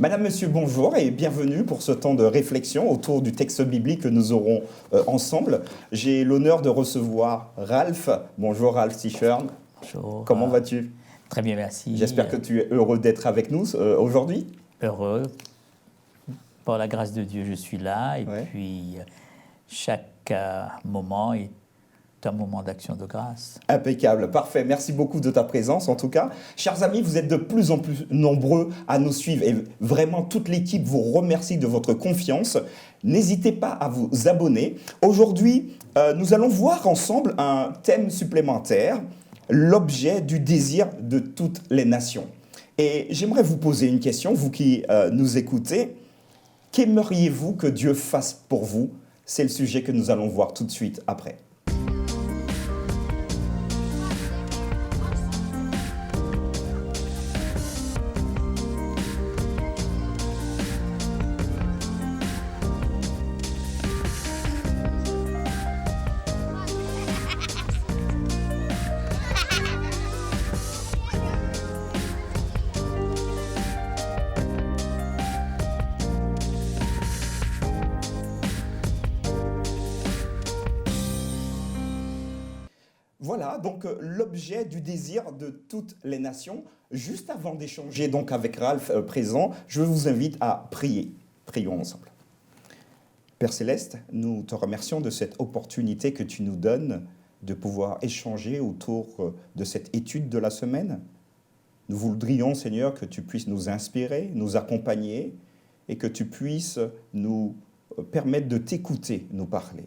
Madame, Monsieur, bonjour et bienvenue pour ce temps de réflexion autour du texte biblique que nous aurons ensemble. J'ai l'honneur de recevoir Ralph. Bonjour Ralph Tichern. Bonjour. Comment vas-tu? Très bien, merci. J'espère que tu es heureux d'être avec nous aujourd'hui. Heureux. Par la grâce de Dieu, je suis là. Et Ouais. puis, chaque moment est un moment d'action de grâce. Impeccable, parfait. Merci beaucoup de ta présence en tout cas. Chers amis, vous êtes de plus en plus nombreux à nous suivre et vraiment toute l'équipe vous remercie de votre confiance. N'hésitez pas à vous abonner. Aujourd'hui, nous allons voir ensemble un thème supplémentaire, l'objet du désir de toutes les nations. Et j'aimerais vous poser une question, vous qui nous écoutez. Qu'aimeriez-vous que Dieu fasse pour vous? C'est le sujet que nous allons voir tout de suite après. Voilà, donc l'objet du désir de toutes les nations. Juste avant d'échanger donc avec Ralph présent, je vous invite à prier. Prions ensemble. Père Céleste, nous te remercions de cette opportunité que tu nous donnes de pouvoir échanger autour de cette étude de la semaine. Nous voudrions, Seigneur, que tu puisses nous inspirer, nous accompagner et que tu puisses nous permettre de t'écouter, nous parler.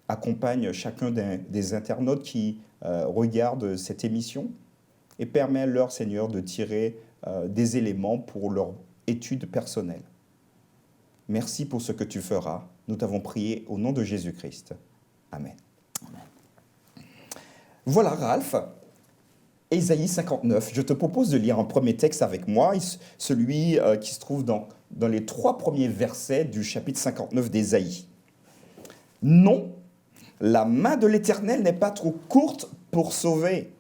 Accompagne chacun des internautes qui regardent cette émission et permets-leur, Seigneur, de tirer des éléments pour leur étude personnelle. Merci pour ce que tu feras. Nous t'avons prié au nom de Jésus-Christ. Amen. Amen. Voilà, Ralph. Ésaïe 59. Je te propose de lire un premier texte avec moi, celui qui se trouve dans les 3 premiers versets du chapitre 59 d'Ésaïe. Non, la main de l'Éternel n'est pas trop courte pour sauver,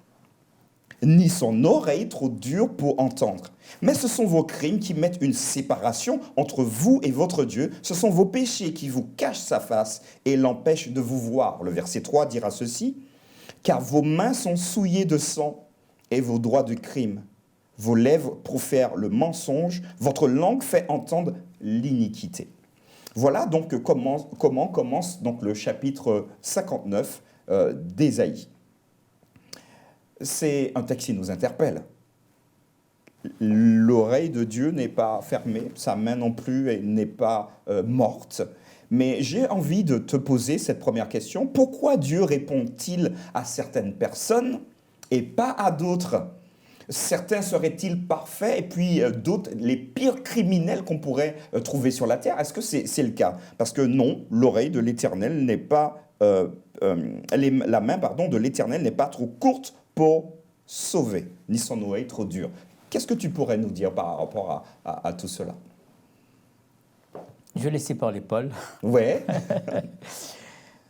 ni son oreille trop dure pour entendre. Mais ce sont vos crimes qui mettent une séparation entre vous et votre Dieu. Ce sont vos péchés qui vous cachent sa face et l'empêchent de vous voir. Le verset 3 dira ceci. Car vos mains sont souillées de sang et vos doigts de crime. Vos lèvres profèrent le mensonge. Votre langue fait entendre l'iniquité. Voilà donc comment commence donc le chapitre 59 d'Ésaïe. C'est un texte qui nous interpelle. L'oreille de Dieu n'est pas fermée, sa main non plus n'est pas morte. Mais j'ai envie de te poser cette première question. Pourquoi Dieu répond-il à certaines personnes et pas à d'autres ? Certains seraient-ils parfaits et puis d'autres les pires criminels qu'on pourrait trouver sur la terre? Est-ce que c'est le cas? Parce que non, l'oreille de l'Éternel n'est pas la main de l'Éternel n'est pas trop courte pour sauver, ni son oreille trop dure. Qu'est-ce que tu pourrais nous dire par rapport à tout cela? Je vais laisser parler Paul. Ouais.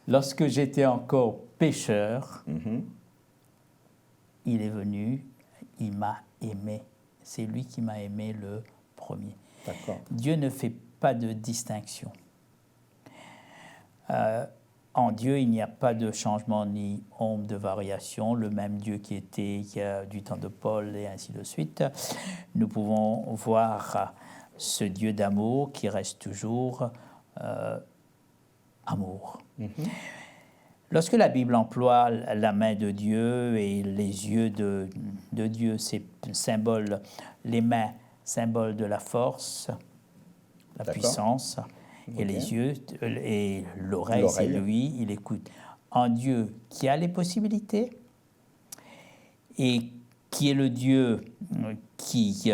Lorsque j'étais encore pécheur, il est venu, il m'a aimé. C'est lui qui m'a aimé le premier. D'accord. Dieu ne fait pas de distinction. En Dieu, il n'y a pas de changement ni ombre de variation. Le même Dieu qui était du temps de Paul et ainsi de suite. Nous pouvons voir ce Dieu d'amour qui reste toujours amour. Lorsque la Bible emploie la main de Dieu et les yeux de Dieu, c'est symbole, les mains, symbole de la force, la puissance, et les yeux et l'oreille, c'est lui, il écoute. Un Dieu qui a les possibilités et qui est le Dieu qui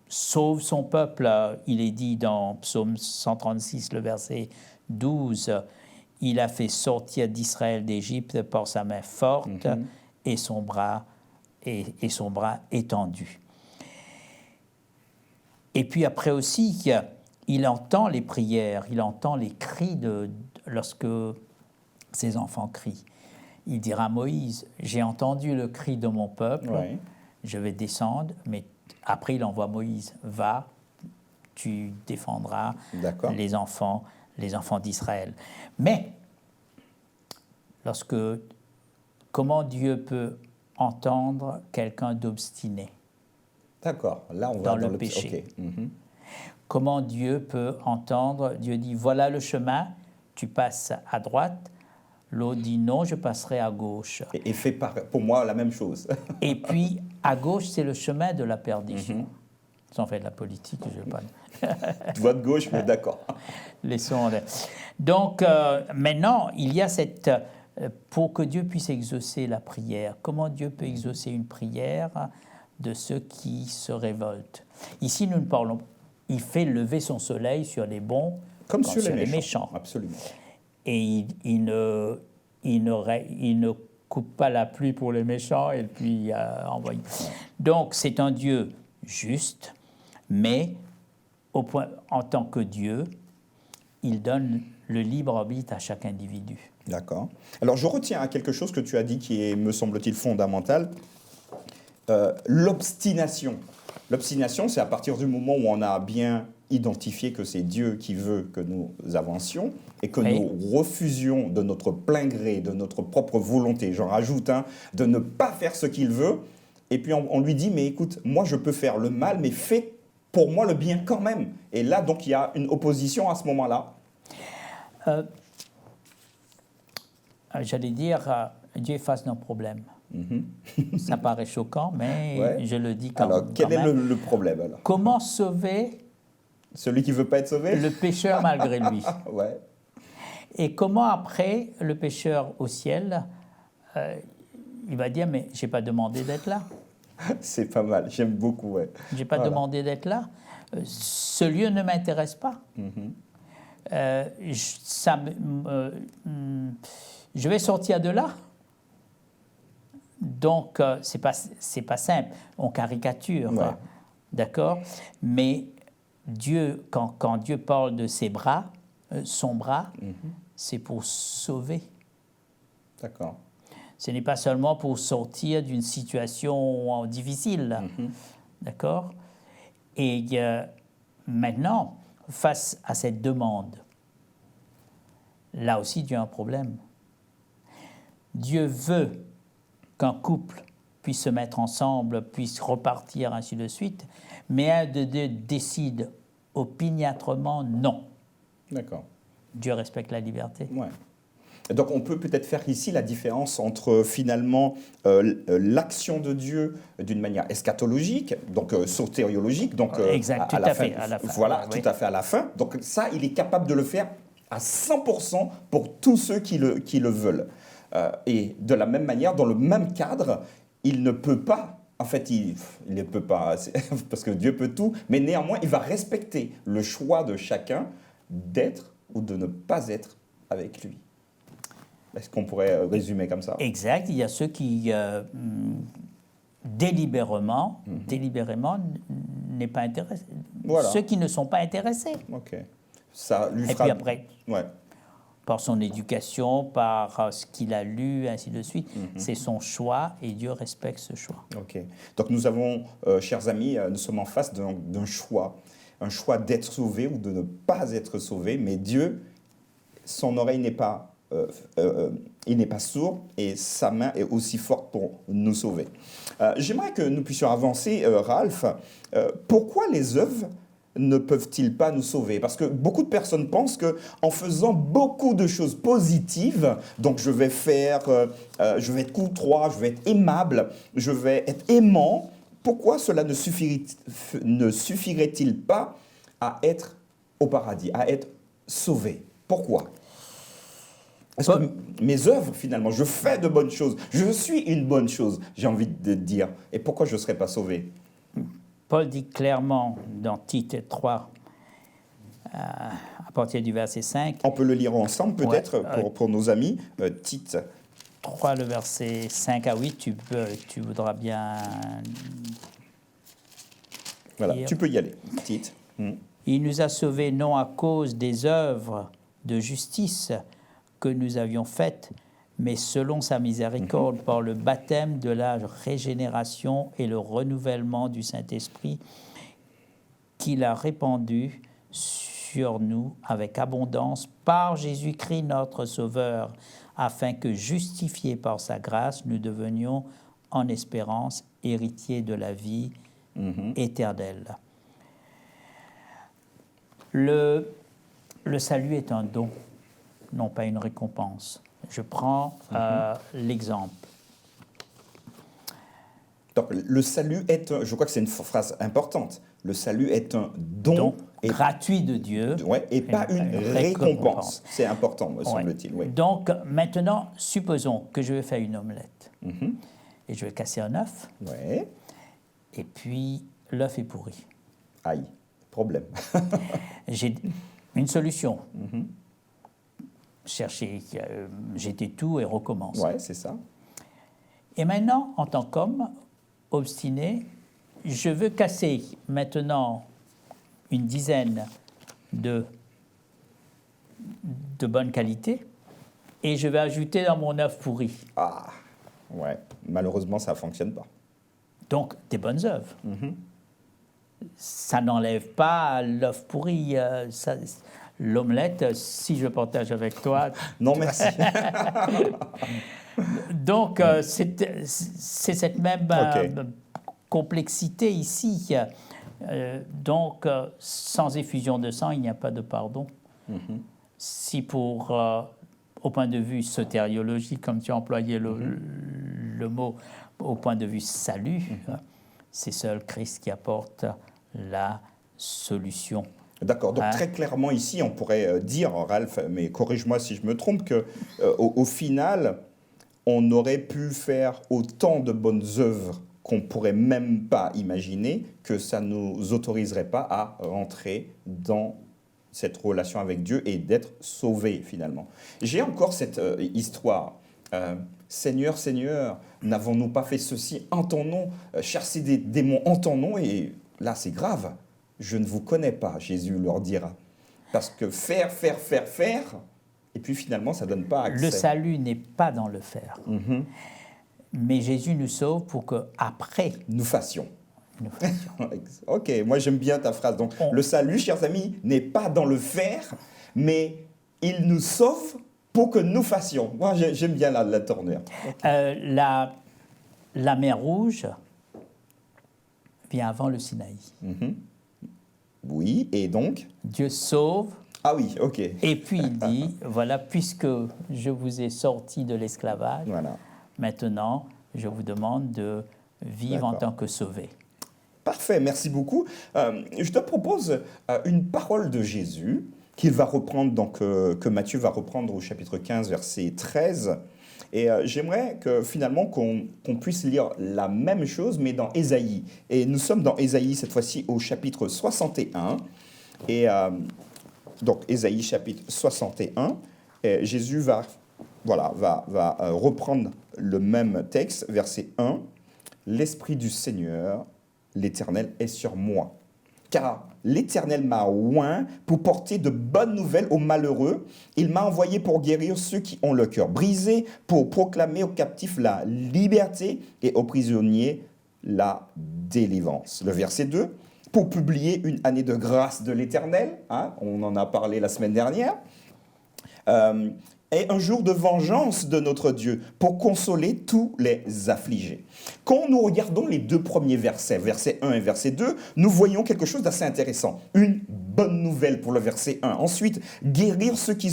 sauve son peuple. Il est dit dans Psaume 136, le verset 12, il a fait sortir d'Israël d'Égypte par sa main forte et son bras étendu. Et puis après aussi, il entend les prières, il entend les cris lorsque ses enfants crient. Il dira à Moïse, j'ai entendu le cri de mon peuple, je vais descendre, mais après il envoie Moïse, va, tu défendras D'accord. les enfants d'Israël. Mais, comment Dieu peut entendre quelqu'un d'obstiné D'accord. Là, on va dans dans le péché? Ok. Mhm. Comment Dieu peut entendre? Dieu dit, voilà le chemin, tu passes à droite. L'autre dit, non, je passerai à gauche. Et fait pour moi la même chose. Et puis, à gauche, c'est le chemin de la perdition. Sans faire de la politique, je ne veux pas... Votre gauche, mais d'accord. Laissons. Donc, maintenant, il y a cette... pour que Dieu puisse exaucer la prière, comment Dieu peut exaucer une prière de ceux qui se révoltent? Ici, nous ne parlons... Il fait lever son soleil sur les bons Comme sur les méchants. Absolument. Et il ne coupe pas la pluie pour les méchants et puis envoie. Donc, c'est un Dieu juste, mais en tant que Dieu, il donne le libre arbitre à chaque individu. D'accord. Alors, je retiens à quelque chose que tu as dit qui est, me semble-t-il, fondamental. L'obstination. L'obstination, c'est à partir du moment où on a bien identifié que c'est Dieu qui veut que nous avancions et que nous refusions de notre plein gré, de notre propre volonté, j'en rajoute de ne pas faire ce qu'il veut. Et puis on lui dit, mais écoute, moi je peux faire le mal, mais fais pour moi le bien quand même. Et là, donc, il y a une opposition à ce moment-là. J'allais dire, Dieu efface nos problèmes. Ça paraît choquant, mais je le dis quand même. Alors, quel est le problème alors? Comment sauver celui qui ne veut pas être sauvé? Le pécheur malgré lui. Ouais. Et comment après, le pécheur au ciel, il va dire, mais je n'ai pas demandé d'être là. C'est pas mal, j'aime beaucoup. Ouais. Je n'ai pas demandé d'être là. Ce lieu ne m'intéresse pas. Je vais sortir de là. Donc, c'est pas simple. On caricature, d'accord? Mais Dieu, quand Dieu parle de ses bras, son bras, c'est pour sauver. D'accord. Ce n'est pas seulement pour sortir d'une situation difficile, d'accord? Et maintenant, face à cette demande, là aussi Dieu a un problème. Dieu veut qu'un couple puisse se mettre ensemble, puisse repartir, ainsi de suite, mais un de deux décide opiniâtrement non. D'accord. Dieu respecte la liberté. Ouais. Donc on peut peut-être faire ici la différence entre finalement l'action de Dieu d'une manière eschatologique, donc sotériologique, donc exact, à la fin. Voilà, oui. tout à fait à la fin. Donc ça, il est capable de le faire à 100% pour tous ceux qui le veulent. Et de la même manière, dans le même cadre, il ne peut pas, en fait, il ne peut pas, parce que Dieu peut tout, mais néanmoins, il va respecter le choix de chacun d'être ou de ne pas être avec lui. Est-ce qu'on pourrait résumer comme ça? Exact. Il y a ceux qui, délibérément, n'est pas intéressé. Voilà. Ceux qui ne sont pas intéressés. Ok. Ça lui Et fera... puis après, ouais. par son éducation, par ce qu'il a lu, ainsi de suite, c'est son choix et Dieu respecte ce choix. Ok. Donc nous avons, chers amis, nous sommes en face d'un choix. Un choix d'être sauvé ou de ne pas être sauvé, mais Dieu, son oreille n'est pas... il n'est pas sourd et sa main est aussi forte pour nous sauver. J'aimerais que nous puissions avancer, Ralph. Pourquoi les œuvres ne peuvent-ils pas nous sauver? Parce que beaucoup de personnes pensent qu'en faisant beaucoup de choses positives, donc je vais être courtois, je vais être aimable, je vais être aimant, pourquoi cela ne suffirait-il pas à être au paradis, à être sauvé? Pourquoi? Parce que mes œuvres, finalement, je fais de bonnes choses. Je suis une bonne chose, j'ai envie de dire. Et pourquoi je ne serais pas sauvé? Paul dit clairement dans Tite 3, à partir du verset 5... On peut le lire ensemble, peut-être, pour nos amis. Tite 3, le verset 5 à 8, tu voudras bien... Voilà, tu peux y aller. Tite. Il nous a sauvés non à cause des œuvres de justice que nous avions faites, mais selon sa miséricorde, par le baptême de la régénération et le renouvellement du Saint-Esprit, qu'il a répandu sur nous avec abondance par Jésus-Christ notre Sauveur, afin que, justifiés par sa grâce, nous devenions en espérance héritiers de la vie éternelle. Le salut est un don, non pas une récompense. Je prends l'exemple. Donc, le salut est, je crois que c'est une phrase importante, le salut est un don gratuit de Dieu, ouais, et pas une récompense. C'est important, me semble-t-il. Oui. Donc, maintenant, supposons que je vais faire une omelette. Et je vais casser un œuf. Ouais. Et puis, l'œuf est pourri. Aïe, problème. J'ai une solution. Chercher, jeter tout et recommencer. Ouais, c'est ça. Et maintenant, en tant qu'homme obstiné, je veux casser maintenant une dizaine de bonne qualité et je vais ajouter dans mon œuf pourri. Ah, ouais. Malheureusement, ça ne fonctionne pas. Donc, des bonnes œuvres. Ça n'enlève pas l'œuf pourri. L'omelette, si je partage avec toi... Non, merci. Donc, c'est cette même complexité ici. Donc, sans effusion de sang, il n'y a pas de pardon. Si au point de vue sotériologique, comme tu as employé le mot, au point de vue salut, c'est seul Christ qui apporte la solution. D'accord, donc très clairement ici, on pourrait dire, Ralph, mais corrige-moi si je me trompe, qu'au final, on aurait pu faire autant de bonnes œuvres qu'on ne pourrait même pas imaginer, que ça ne nous autoriserait pas à rentrer dans cette relation avec Dieu et d'être sauvés finalement. J'ai encore cette histoire. Seigneur, Seigneur, n'avons-nous pas fait ceci en ton nom, chasser des démons en ton nom? Et là, c'est grave. Je ne vous connais pas, Jésus leur dira. Parce que faire, et puis finalement, ça ne donne pas accès. Le salut n'est pas dans le faire. Mais Jésus nous sauve pour qu'après... Nous fassions. Ok, moi j'aime bien ta phrase. Donc, le salut, chers amis, n'est pas dans le faire, mais il nous sauve pour que nous fassions. Moi, j'aime bien la tournure. La mer Rouge vient avant le Sinaï. Oui, et donc Dieu sauve. Ah oui, ok. Et puis il dit, voilà, puisque je vous ai sorti de l'esclavage, maintenant, je vous demande de vivre en tant que sauvé. Parfait, merci beaucoup. Je te propose une parole de Jésus qu'il va reprendre, donc, que Matthieu va reprendre au chapitre 15, verset 13. Et j'aimerais que finalement qu'on puisse lire la même chose, mais dans Ésaïe. Et nous sommes dans Ésaïe, cette fois-ci, au chapitre 61. Et donc, Ésaïe, chapitre 61. Et Jésus va reprendre le même texte, verset 1. « L'Esprit du Seigneur, l'Éternel, est sur moi. Car l'Éternel m'a oint pour porter de bonnes nouvelles aux malheureux. Il m'a envoyé pour guérir ceux qui ont le cœur brisé, pour proclamer aux captifs la liberté et aux prisonniers la délivrance. » Le verset 2, « Pour publier une année de grâce de l'Éternel. » On en a parlé la semaine dernière. Et un jour de vengeance de notre Dieu, pour consoler tous les affligés. Quand nous regardons les deux premiers versets, verset 1 et verset 2, nous voyons quelque chose d'assez intéressant. Une bonne nouvelle pour le verset 1. Ensuite, guérir ceux qui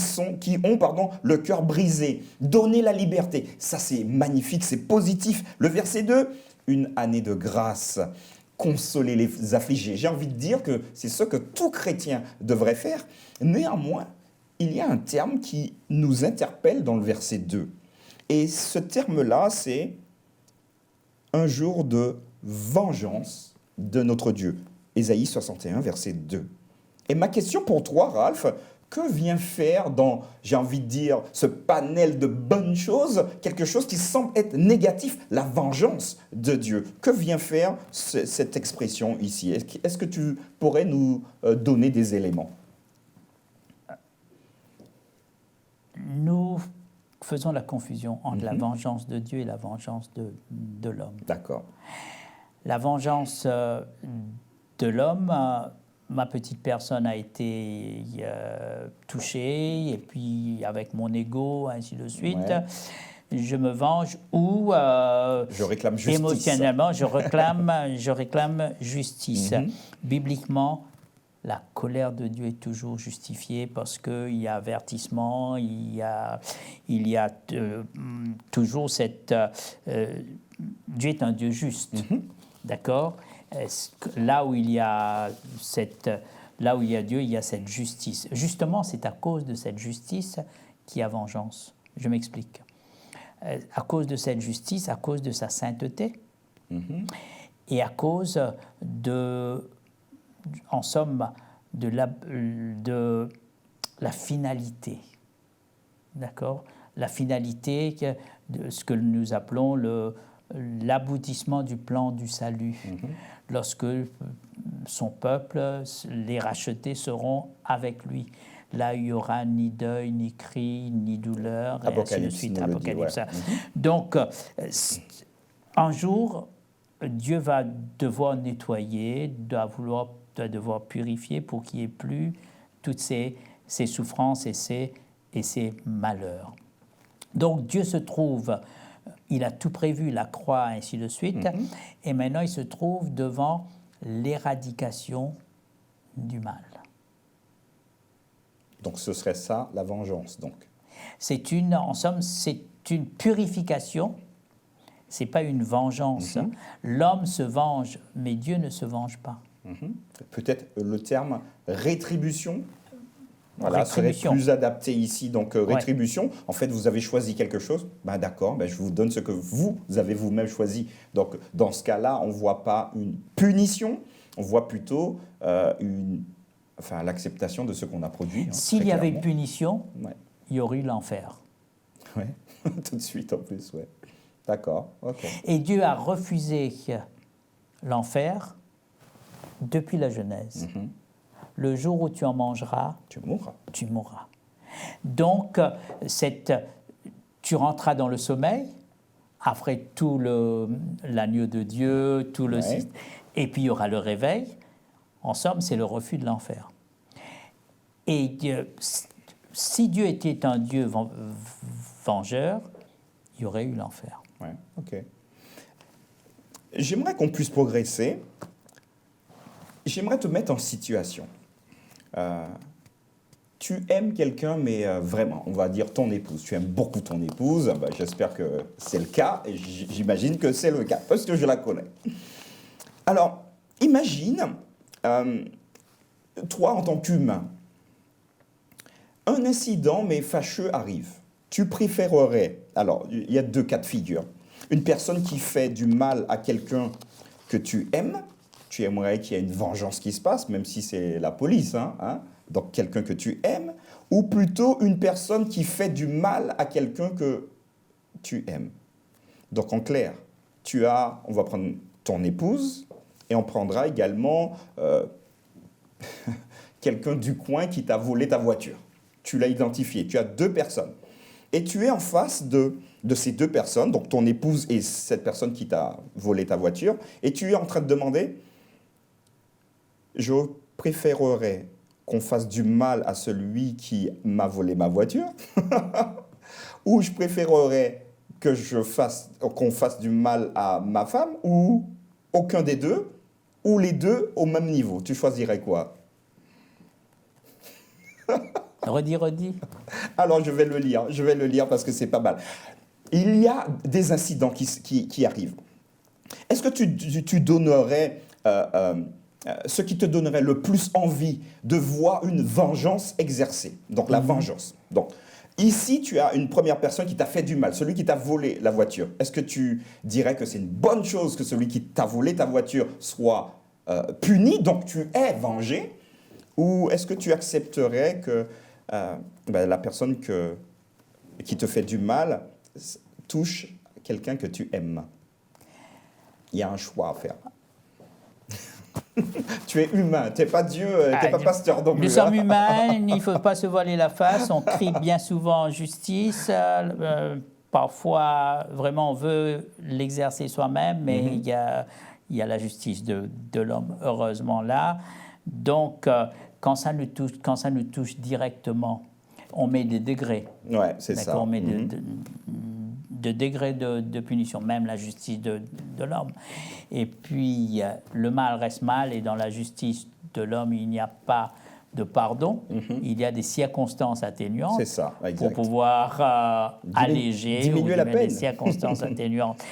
ont le cœur brisé, donner la liberté. Ça, c'est magnifique, c'est positif. Le verset 2, une année de grâce, consoler les affligés. J'ai envie de dire que c'est ce que tout chrétien devrait faire. Néanmoins, il y a un terme qui nous interpelle dans le verset 2. Et ce terme-là, c'est un jour de vengeance de notre Dieu. Ésaïe 61, verset 2. Et ma question pour toi, Ralph, que vient faire dans, j'ai envie de dire, ce panel de bonnes choses, quelque chose qui semble être négatif, la vengeance de Dieu? Que vient faire cette expression ici? Est-ce que tu pourrais nous donner des éléments? Nous faisons la confusion entre la vengeance de Dieu et la vengeance de l'homme. D'accord. La vengeance de l'homme ma petite personne a été touchée, et puis avec mon ego, ainsi de suite, Ouais. je me venge, ou Je réclame justice. émotionnellement, je réclame justice. Bibliquement, la colère de Dieu est toujours justifiée parce qu'il y a avertissement, il y a toujours cette... Dieu est un Dieu juste, d'accord? Là où il y a Dieu, il y a cette justice. Justement, c'est à cause de cette justice qu'il y a vengeance. Je m'explique. À cause de cette justice, à cause de sa sainteté, et à cause en somme, de la finalité. D'accord? La finalité de ce que nous appelons l'aboutissement du plan du salut. Lorsque son peuple, les rachetés, seront avec lui. Là, il n'y aura ni deuil, ni cri, ni douleur, et ainsi de suite. Apocalypse. Donc, un jour, Dieu va devoir nettoyer, doit devoir purifier pour qu'il n'y ait plus toutes ces souffrances et ces malheurs. Donc, Dieu se trouve, il a tout prévu, la croix, ainsi de suite, et maintenant il se trouve devant l'éradication du mal. Donc ce serait ça, la vengeance, donc. En somme, c'est une purification, c'est pas une vengeance. L'homme se venge, mais Dieu ne se venge pas. Peut-être le terme rétribution, serait plus adapté ici. Donc rétribution, en fait, vous avez choisi quelque chose, d'accord, je vous donne ce que vous avez vous-même choisi. Donc dans ce cas-là, on ne voit pas une punition, on voit plutôt l'acceptation de ce qu'on a produit. S'il y avait une punition, il y aurait eu l'enfer. Oui, tout de suite en plus, oui. D'accord, ok. Et Dieu a refusé l'enfer depuis la Genèse. Le jour où tu en mangeras, tu mourras. Donc, tu rentreras dans le sommeil, après tout l'agneau de Dieu, tout le système, et puis il y aura le réveil. En somme, c'est le refus de l'enfer. Et si Dieu était un Dieu vengeur, il y aurait eu l'enfer. Ouais, ok. J'aimerais qu'on puisse progresser. J'aimerais te mettre en situation. Tu aimes quelqu'un, mais vraiment, on va dire ton épouse. Tu aimes beaucoup ton épouse. J'espère que c'est le cas, et j'imagine que c'est le cas, parce que je la connais. Alors, imagine, toi en tant qu'humain, un incident, mais fâcheux, arrive. Tu préférerais, alors, il y a deux cas de figure. Une personne qui fait du mal à quelqu'un que tu aimes, tu aimerais qu'il y ait une vengeance qui se passe, même si c'est la police, donc quelqu'un que tu aimes, ou plutôt une personne qui fait du mal à quelqu'un que tu aimes. Donc en clair, on va prendre ton épouse, et on prendra également quelqu'un du coin qui t'a volé ta voiture. Tu l'as identifié, tu as deux personnes. Et tu es en face de ces deux personnes, donc ton épouse et cette personne qui t'a volé ta voiture, et tu es en train de demander, je préférerais qu'on fasse du mal à celui qui m'a volé ma voiture, ou je préférerais qu'on fasse du mal à ma femme, ou aucun des deux, ou les deux au même niveau. Tu choisirais quoi? Redis. Alors, je vais le lire parce que c'est pas mal. Il y a des incidents qui arrivent. Est-ce que tu donnerais, ce qui te donnerait le plus envie de voir une vengeance exercée? Donc, la vengeance. Donc, ici, tu as une première personne qui t'a fait du mal, celui qui t'a volé la voiture. Est-ce que tu dirais que c'est une bonne chose que celui qui t'a volé ta voiture soit puni, donc tu es vengé? Ou est-ce que tu accepterais que la personne qui te fait du mal touche quelqu'un que tu aimes? Il y a un choix à faire. Tu es humain, tu n'es pas Dieu, tu n'es pas pasteur non plus. Nous sommes humains, il ne faut pas se voiler la face, on crie bien souvent en justice, parfois vraiment on veut l'exercer soi-même, mais il y a la justice de l'homme, heureusement là. Donc, quand ça nous touche directement, on met des degrés. Ouais, c'est ça. On met de degrés de punition, même la justice de l'homme. Et puis, le mal reste mal, et dans la justice de l'homme, il n'y a pas de pardon. Il y a des circonstances atténuantes C'est ça, exact. pour pouvoir alléger diminuer ou la des peine. circonstances atténuantes.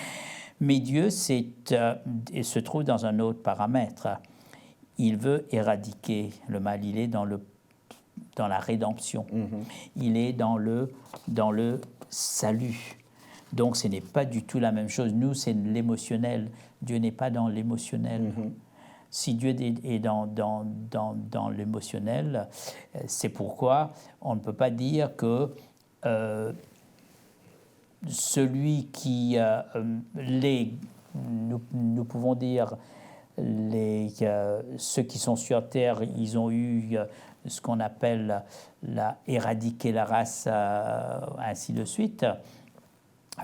Mais Dieu se trouve dans un autre paramètre. Il veut éradiquer le mal. Il est dans la rédemption. Il est dans le salut. Donc ce n'est pas du tout la même chose. Nous, c'est l'émotionnel. Dieu n'est pas dans l'émotionnel. Si Dieu est dans l'émotionnel, c'est pourquoi on ne peut pas dire que celui qui... nous pouvons dire ceux qui sont sur Terre, ils ont eu ce qu'on appelle éradiquer la race, ainsi de suite,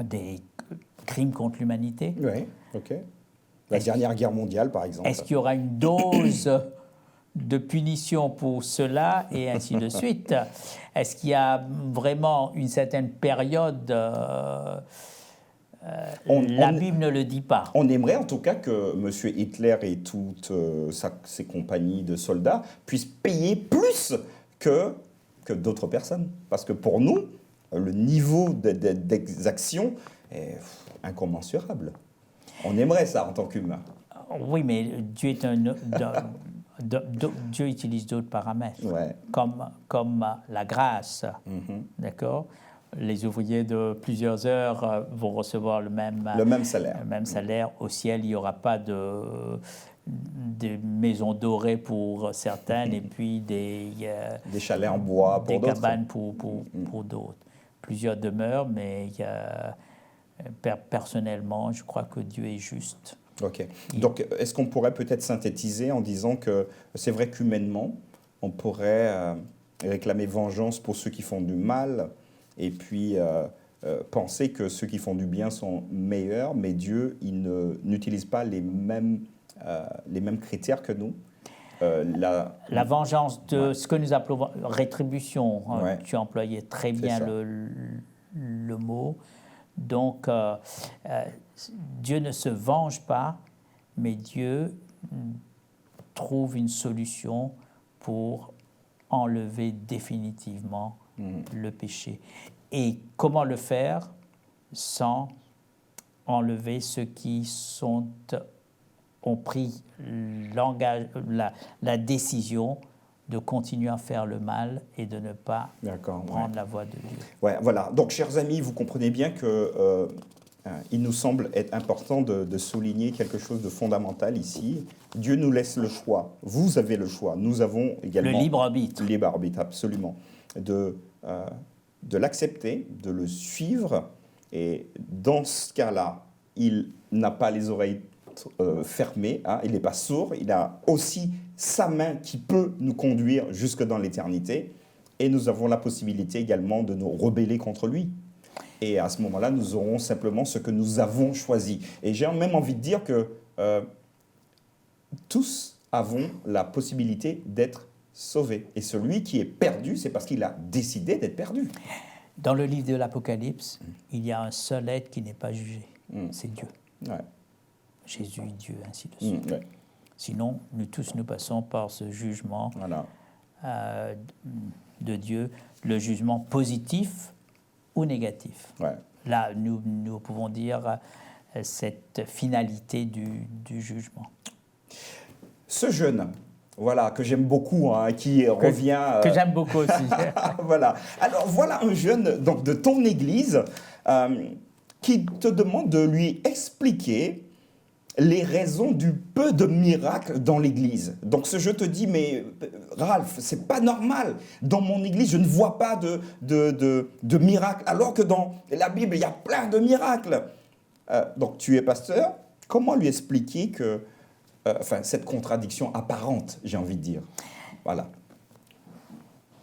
des crimes contre l'humanité. Oui, ok. La dernière guerre mondiale, par exemple. Est-ce qu'il y aura une dose de punition pour cela, et ainsi de suite? Est-ce qu'il y a vraiment une certaine période la Bible ne le dit pas. On aimerait en tout cas que M. Hitler et toutes ses compagnies de soldats puissent payer plus que d'autres personnes. Parce que pour nous, le niveau d'exaction est incommensurable. On aimerait ça en tant qu'humain. Oui, mais Dieu est Dieu utilise d'autres paramètres, ouais. comme la grâce, d'accord? Les ouvriers de plusieurs heures vont recevoir le même salaire. Le même salaire. Au ciel, il n'y aura pas des maisons dorées pour certaines et puis des chalets en bois pour d'autres. Des cabanes pour d'autres. Plusieurs demeures, mais personnellement, je crois que Dieu est juste. Ok. Donc, est-ce qu'on pourrait peut-être synthétiser en disant que c'est vrai qu'humainement, on pourrait réclamer vengeance pour ceux qui font du mal et puis penser que ceux qui font du bien sont meilleurs, mais Dieu, il n'utilise pas les mêmes critères que nous. La vengeance de ce que nous appelons rétribution, tu employais très bien le mot. Donc, Dieu ne se venge pas, mais Dieu trouve une solution pour enlever définitivement le péché. Et comment le faire sans enlever ceux qui ont pris la décision de continuer à faire le mal et de ne pas prendre la voie de Dieu. Ouais, voilà. Donc, chers amis, vous comprenez bien que il nous semble être important de souligner quelque chose de fondamental ici. Dieu nous laisse le choix. Vous avez le choix. Nous avons également... Le libre arbitre. Le libre arbitre, absolument. De l'accepter, de le suivre. Et dans ce cas-là, il n'a pas les oreilles fermées, hein, il n'est pas sourd. Il a aussi sa main qui peut nous conduire jusque dans l'éternité. Et nous avons la possibilité également de nous rebeller contre lui. Et à ce moment-là, nous aurons simplement ce que nous avons choisi. Et j'ai même envie de dire que tous avons la possibilité d'être sauvés. Et celui qui est perdu, c'est parce qu'il a décidé d'être perdu. Dans le livre de l'Apocalypse, il y a un seul être qui n'est pas jugé. C'est Dieu. Ouais. Jésus, Dieu, ainsi de suite. Ouais. Sinon, nous tous, nous passons par ce jugement de Dieu, le jugement positif ou négatif. Ouais. Là, nous pouvons dire cette finalité du jugement. Ce jeune, voilà, que j'aime beaucoup, hein, qui revient... Que j'aime beaucoup aussi. Voilà. Alors, voilà un jeune donc, de ton église qui te demande de lui expliquer les raisons du peu de miracles dans l'église. Donc ce jeu te dit, mais Ralph, c'est pas normal. Dans mon église, je ne vois pas de miracles, alors que dans la Bible, il y a plein de miracles. Donc tu es pasteur, comment lui expliquer cette contradiction apparente, j'ai envie de dire. Voilà.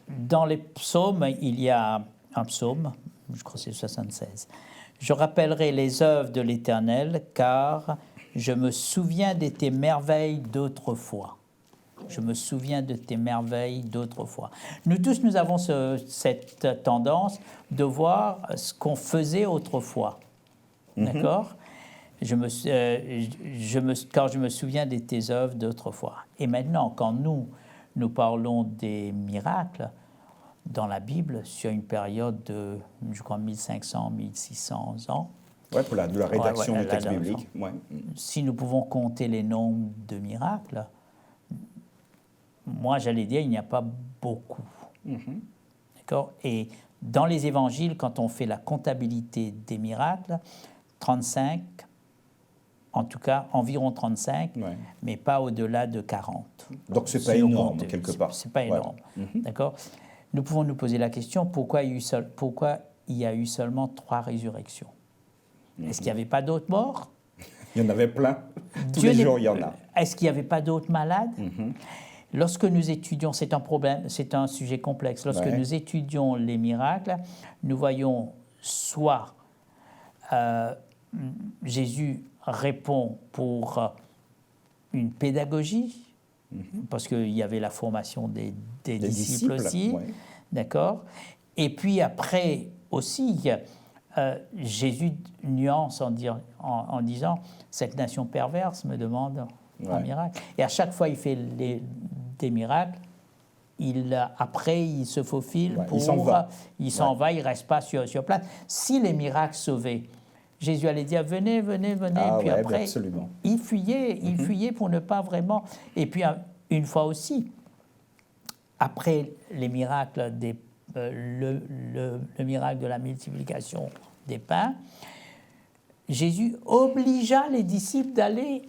Dans les psaumes, il y a un psaume, je crois que c'est 76. « Je rappellerai les œuvres de l'Éternel, car... je me souviens de tes merveilles d'autrefois. » Je me souviens de tes merveilles d'autrefois. Nous tous, nous avons cette tendance de voir ce qu'on faisait autrefois. D'accord ? Quand je me souviens de tes œuvres d'autrefois. Et maintenant, quand nous parlons des miracles dans la Bible, sur une période de, je crois, 1500, 1600 ans. Ouais, pour de la rédaction du texte la biblique. Ouais. Si nous pouvons compter les nombres de miracles, moi, j'allais dire, il n'y a pas beaucoup. D'accord ? Et dans les évangiles, quand on fait la comptabilité des miracles, 35, en tout cas environ 35, mais pas au-delà de 40. Donc ce n'est pas énorme, quelque part. Ce n'est pas énorme. D'accord ? Nous pouvons nous poser la question, pourquoi il y a eu seulement 3 résurrections ? Est-ce qu'il n'y avait pas d'autres morts ? Il y en avait plein. Tous les jours, il y en a. Est-ce qu'il n'y avait pas d'autres malades ? Lorsque nous étudions, c'est un problème, c'est un sujet complexe. Lorsque nous étudions les miracles, nous voyons soit Jésus répond pour une pédagogie, parce qu'il y avait la formation des disciples aussi, d'accord ? Et puis après aussi, Jésus nuance en disant « Cette nation perverse me demande un miracle ». Et à chaque fois, il fait des miracles. Après, il se faufile il s'en va. Il s'en va, il ne reste pas sur place. Si les miracles sauvaient, Jésus allait dire « Venez, venez, venez ». Puis après, il fuyait pour ne pas vraiment... Et puis, une fois aussi, après les miracles, le miracle de la multiplication des pains, Jésus obligea les disciples d'aller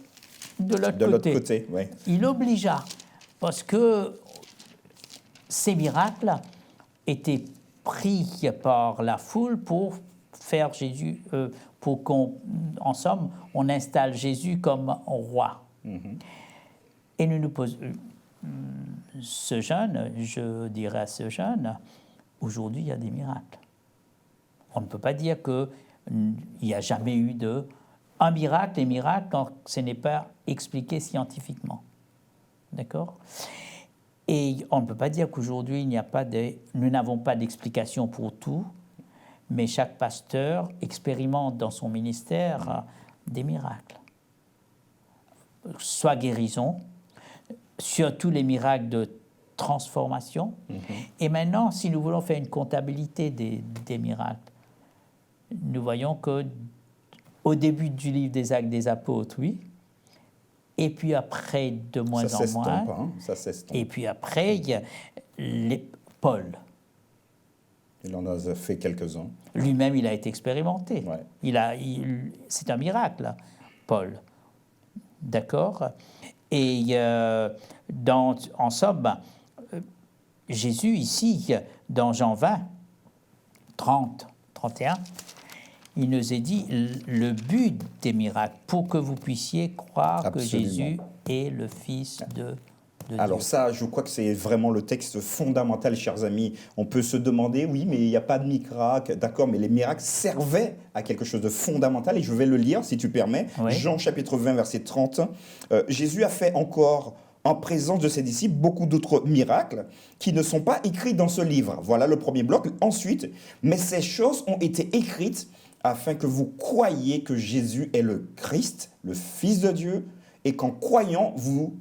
de l'autre côté. Il obligea, parce que ces miracles étaient pris par la foule pour faire Jésus, pour qu'en somme, on installe Jésus comme roi. Et nous nous posons, ce jeune, je dirais à ce jeune, aujourd'hui il y a des miracles. On ne peut pas dire qu'il n'y a jamais eu un miracle, les miracles, quand ce n'est pas expliqué scientifiquement. D'accord ? Et on ne peut pas dire qu'aujourd'hui nous n'avons pas d'explication pour tout, mais chaque pasteur expérimente dans son ministère des miracles. Soit guérison, surtout les miracles de transformation. Et maintenant, si nous voulons faire une comptabilité des miracles, nous voyons qu'au début du livre des Actes des Apôtres, oui, et puis après, de moins en moins. Ça s'estompe. Et puis après, il y a Paul. Il en a fait quelques-uns. Lui-même, il a été expérimenté. C'est un miracle, Paul. D'accord ? Et en somme, Jésus, ici, dans Jean 20, 30, 31, il nous a dit le but des miracles, pour que vous puissiez croire que Jésus est le Fils de Dieu. Alors ça, je crois que c'est vraiment le texte fondamental, chers amis. On peut se demander, oui, mais il n'y a pas de miracle, d'accord, mais les miracles servaient à quelque chose de fondamental, et je vais le lire, si tu permets. Jean chapitre 20, verset 30. Jésus a fait encore, en présence de ses disciples, beaucoup d'autres miracles qui ne sont pas écrits dans ce livre. Voilà le premier bloc. Ensuite, mais ces choses ont été écrites afin que vous croyiez que Jésus est le Christ, le Fils de Dieu, et qu'en croyant, vous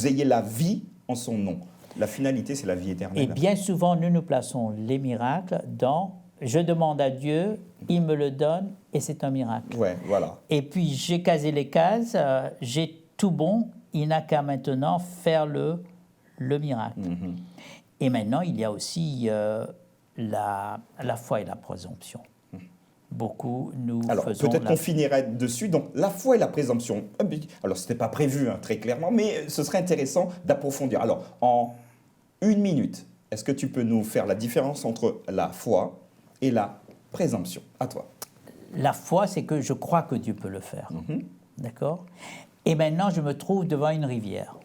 ayez la vie en son nom. La finalité, c'est la vie éternelle. Et bien souvent, nous plaçons les miracles dans « je demande à Dieu, il me le donne, et c'est un miracle ». Voilà. Et puis, j'ai casé les cases, j'ai tout bon, il n'a qu'à maintenant faire le miracle. Et maintenant, il y a aussi la foi et la présomption. Beaucoup nous alors, faisons... peut-être qu'on finirait dessus. Donc, la foi et la présomption. Alors, ce n'était pas prévu, très clairement, mais ce serait intéressant d'approfondir. Alors, en 1 minute, est-ce que tu peux nous faire la différence entre la foi et la présomption? À toi. La foi, c'est que je crois que Dieu peut le faire. D'accord ? Et maintenant, je me trouve devant une rivière.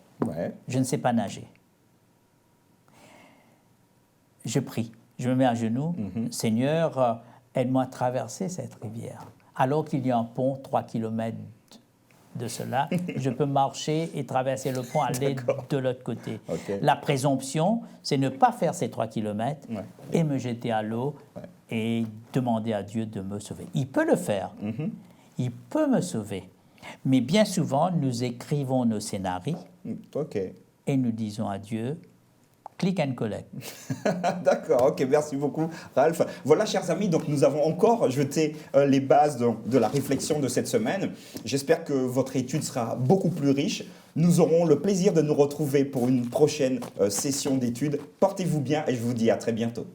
Je ne sais pas nager. Je prie. Je me mets à genoux. Seigneur, aide-moi à traverser cette rivière. Alors qu'il y a un pont 3 km de cela. Je peux marcher et traverser le pont, aller de l'autre côté. Ok. La présomption, c'est ne pas faire ces 3 kilomètres Ouais. et me jeter à l'eau et demander à Dieu de me sauver. Il peut le faire. Il peut me sauver. Mais bien souvent, nous écrivons nos scénarios Ok. et nous disons à Dieu, click and collect. D'accord, ok, merci beaucoup Ralph. Voilà chers amis, donc nous avons encore jeté les bases de la réflexion de cette semaine. J'espère que votre étude sera beaucoup plus riche. Nous aurons le plaisir de nous retrouver pour une prochaine session d'études. Portez-vous bien et je vous dis à très bientôt.